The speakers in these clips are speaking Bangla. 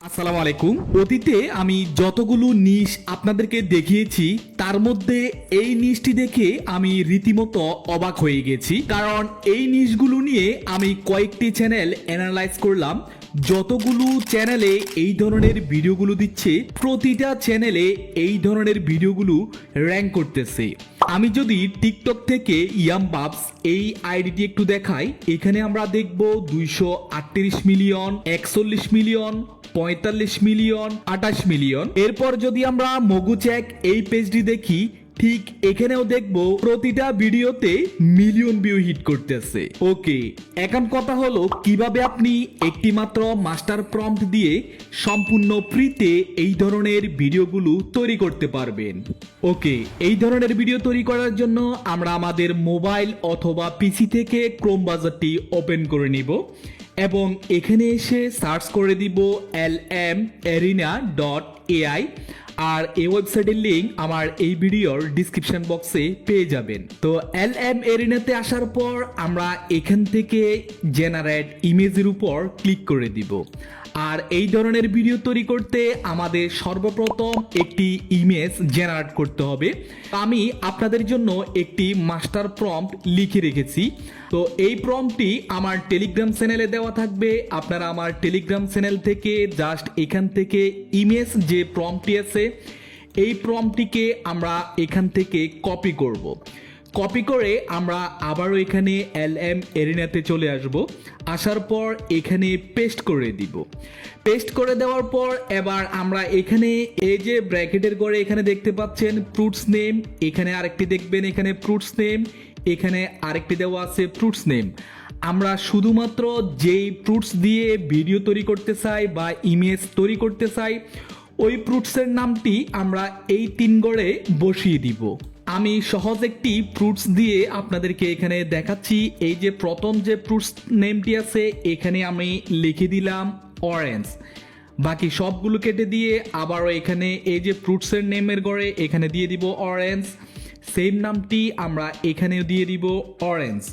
আসসালামু আলাইকুম। অতীতে আমি যতগুলো নিশ আপনাদেরকে দেখিয়েছি তার মধ্যে এই নিশটি দেখে আমি রীতিমতো অবাক হয়ে গেছি, কারণ এই নিশগুলো নিয়ে আমি কয়েকটি চ্যানেল অ্যানালাইজ করলাম। যতগুলো চ্যানেলে এই ধরনের ভিডিওগুলো দিচ্ছে প্রতিটা চ্যানেলে এই ধরনের ভিডিওগুলো র্যাঙ্ক করতেছে। আমি যদি টিকটক থেকে ইয়াম বাবস এই আইডিটি একটু দেখাই, এখানে আমরা দেখব 238 মিলিয়ন, 41 মিলিয়ন, 45 মিলিয়ন, 28 মিলিয়ন। এরপর যদি আমরা মগুচ্যাক এই পেজটি দেখি, ঠিক এখানেও দেখব প্রতিটা ভিডিওতে মিলিয়ন ভিউ হিট করতেছে। ওকে, এখন কথা হলো কিভাবে আপনি একটি মাত্র মাস্টার প্রম্পট দিয়ে সম্পূর্ণ ফ্রিতে এই ধরনের ভিডিওগুলো তৈরি করতে পারবেন। ওকে, এই ধরনের ভিডিও তৈরি করার জন্য আমরা আমাদের মোবাইল অথবা পিসি থেকে ক্রোম ব্রাউজারটি ওপেন করে নিব এবং এখানে এসে সার্চ করে দিব lmarena.ai, আর এই ওয়েবসাইটের লিঙ্ক আমার এই ভিডিওর ডিসক্রিপশন বক্সে পেয়ে যাবেন। তো lmarena-তে আসার পর আমরা এখান থেকে জেনারেট ইমেজের উপর ক্লিক করে দিব। আর এই ধরনের ভিডিও তৈরি করতে আমাদের সর্বপ্রথম একটি ইমেজ জেনারেট করতে হবে। আমি আপনাদের জন্য একটি মাস্টার প্রম্পট লিখে রেখেছি। তো এই প্রম্পটটি আমার টেলিগ্রাম চ্যানেলে দেওয়া থাকবে। আপনারা আমার টেলিগ্রাম চ্যানেল থেকে জাস্ট এখান থেকে ইমেজ যে প্রম্পটটি আছে এই প্রম্পটটিকে আমরা এখান থেকে কপি করব। কপি করে আমরা আবারও এখানে lmarena-তে চলে আসব। আসার পর এখানে পেস্ট করে দিব। পেস্ট করে দেওয়ার পর এবার আমরা এখানে এই যে ব্র্যাকেটের ঘরে এখানে দেখতে পাচ্ছেন ফ্রুটস নেম, এখানে আরেকটি দেখবেন এখানে ফ্রুটস নেম, এখানে আরেকটি দেওয়া আছে ফ্রুটস নেম। আমরা শুধুমাত্র যেই ফ্রুটস দিয়ে ভিডিও তৈরি করতে চাই বা ইমেজ তৈরি করতে চাই ওই ফ্রুটসের নামটি আমরা এই তিন ঘরে বসিয়ে দিব। আমি সহজ একটি ফ্রুটস দিয়ে আপনাদেরকে এখানে দেখাচ্ছি। এই যে প্রথম যে ফ্রুটস নেমটি আছে এখানে আমি লিখে দিলাম অরেঞ্জ, বাকি সবগুলো কেটে দিয়ে আবারও এখানে এই যে ফ্রুটসের নেমের ঘরে এখানে দিয়ে দিব অরেঞ্জ, সেম নামটি আমরা এখানেও দিয়ে দিব অরেঞ্জ।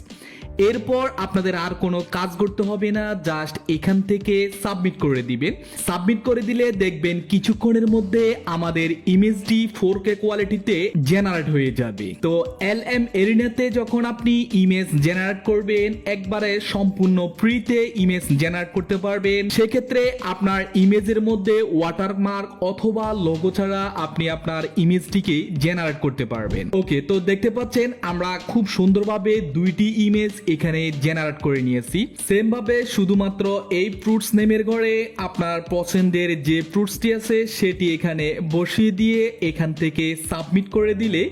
এরপর আপনাদের আর কোনো কাজ করতে হবে না, জাস্ট এখান থেকে সাবমিট করে দিবেন। সাবমিট করে দিলে দেখবেন কিছুক্ষণের মধ্যে আমাদের ইমেজটি 4K কোয়ালিটিতে জেনারেট হয়ে যাবে। তো lmarena-তে যখন আপনি ইমেজ জেনারেট করবেন একবারে সম্পূর্ণ ফ্রিতে ইমেজ জেনারেট করতে পারবেন। সেক্ষেত্রে আপনার ইমেজের মধ্যে ওয়াটারমার্ক অথবা লোগো ছাড়া আপনি আপনার ইমেজটিকে জেনারেট করতে পারবেন। ওকে, তো দেখতে পাচ্ছেন আমরা খুব সুন্দরভাবে দুইটি ইমেজ এখানে জেনারেট করে নিয়েছি। সেম ভাবে শুধুমাত্র এই ফ্রুটস নেমের ঘরে আপনার পছন্দের যে ফ্রুটসটি আছে সেটি এখানে বসিয়ে দিয়ে এখান থেকে সাবমিট করে দিলে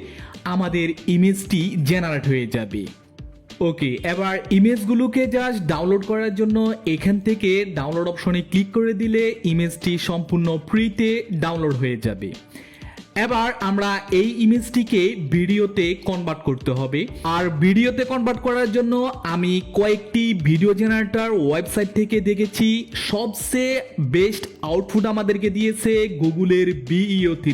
আমাদের ইমেজটি জেনারেট হয়ে যাবে। ওকে, এবার ইমেজগুলোকে জাস্ট ডাউনলোড করার জন্য এখান থেকে ডাউনলোড অপশনে ক্লিক করে দিলে ইমেজটি সম্পূর্ণ ফ্রিতে ডাউনলোড হয়ে যাবে। এবার আমরা এই ইমেজটিকে ভিডিওতে কনভার্ট করতে হবে। আর ভিডিওতে কনভার্ট করার জন্য আমি কয়েকটি ভিডিও জেনারেটর ওয়েবসাইট থেকে দেখেছি, সবচেয়ে বেস্ট আউটপুট আমাদেরকে দিয়েছে গুগলের VEO3।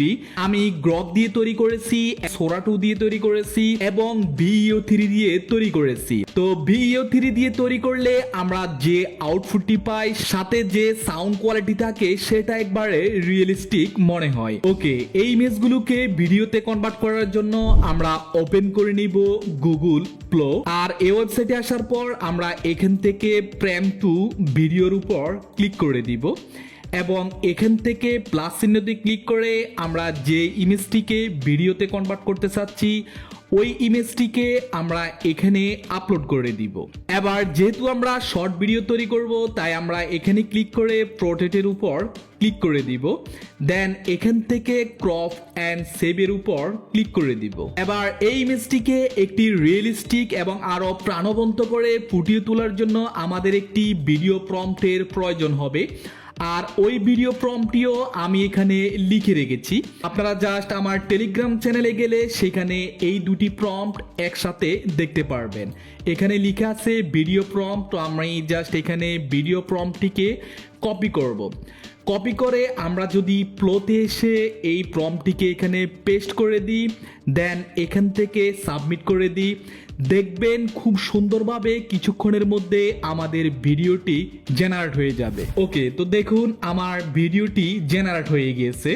আমি গ্রক দিয়ে তৈরি করেছি, সোরা 2 দিয়ে তৈরি করেছি এবং VEO3 দিয়ে তৈরি করেছি। তো VEO3 দিয়ে তৈরি করলে আমরা যে আউটপুটটি পাই সাথে যে সাউন্ড কোয়ালিটি থাকে সেটা একবারে রিয়েলিস্টিক মনে হয়। ওকে, এই ইমেজগুলোকে ভিডিওতে কনভার্ট করার জন্য আমরা ওপেন করে নিব গুগল ফ্লো। আর এই ওয়েবসাইটে আসার পর আমরা এখান থেকে প্রেম টু ভিডিওর উপর ক্লিক করে দিব এবং এখান থেকে প্লাস চিহ্নতে ক্লিক করে আমরা যে ইমেজটিকে ভিডিওতে কনভার্ট করতে চাচ্ছি ওই ইমেজটিকে আমরা এখানে আপলোড করে দিব। এবার যেহেতু আমরা শর্ট ভিডিও তৈরি করব তাই আমরা এখানে ক্লিক করে প্রোটেটের উপর ক্লিক করে দিব, দেন এখান থেকে ক্রপ অ্যান্ড সেভের উপর ক্লিক করে দিব। এবার এই ইমেজটিকে একটি রিয়েলিস্টিক এবং আরো প্রাণবন্ত করে ফুটিয়ে তোলার জন্য আমাদের একটি ভিডিও প্রম্পটের প্রয়োজন হবে। আর ওই ভিডিও প্রম্পটটিও আমি এখানে লিখে রেখেছি। আপনারা জাস্ট আমার টেলিগ্রাম চ্যানেলে গেলে সেখানে এই দুটি প্রম্পট একসাথে দেখতে পারবেন। এখানে লেখা আছে ভিডিও প্রম্পট। তো আমি জাস্ট এখানে ভিডিও প্রম্পটটিকে কপি করব। কপি করে আমরা যদি প্লোতে এসে এই প্রম্পটটিকে এখানে পেস্ট করে দিই, দেন এখান থেকে সাবমিট করে দিই, দেখবেন খুব সুন্দরভাবে কিছুক্ষণের মধ্যে আমাদের ভিডিওটি জেনারেট হয়ে যাবে। ওকে, তো দেখুন আমার ভিডিওটি জেনারেট হয়ে গিয়েছে।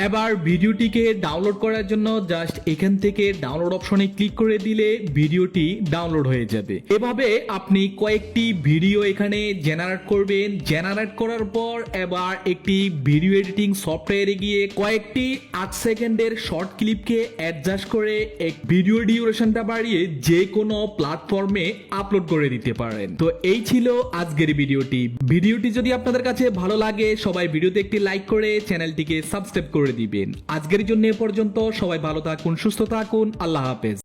এবার ভিডিওটিকে ডাউনলোড করার জন্য জাস্ট এখান থেকে ডাউনলোড অপশনে ক্লিক করে দিলে ভিডিওটি ডাউনলোড হয়ে যাবে। এভাবে আপনি কয়েকটি ভিডিও এখানে জেনারেট করবেন। জেনারেট করার পর এবার একটি ভিডিও এডিটিং সফটওয়্যারে গিয়ে কয়েকটি 8 সেকেন্ডের শর্ট ক্লিপকে অ্যাডজাস্ট করে এক ভিডিও ডিউরেশনটা বাড়িয়ে যে কোনো প্ল্যাটফর্মে আপলোড করে দিতে পারেন। তো এই ছিল আজকের ভিডিওটি যদি আপনাদের কাছে ভালো লাগে সবাই ভিডিওতে একটি লাইক করে চ্যানেলটিকে সাবস্ক্রাইব করে দিবেন। আজকের জন্য এ পর্যন্ত, সবাই ভালো থাকুন, সুস্থ থাকুন, আল্লাহ হাফেজ।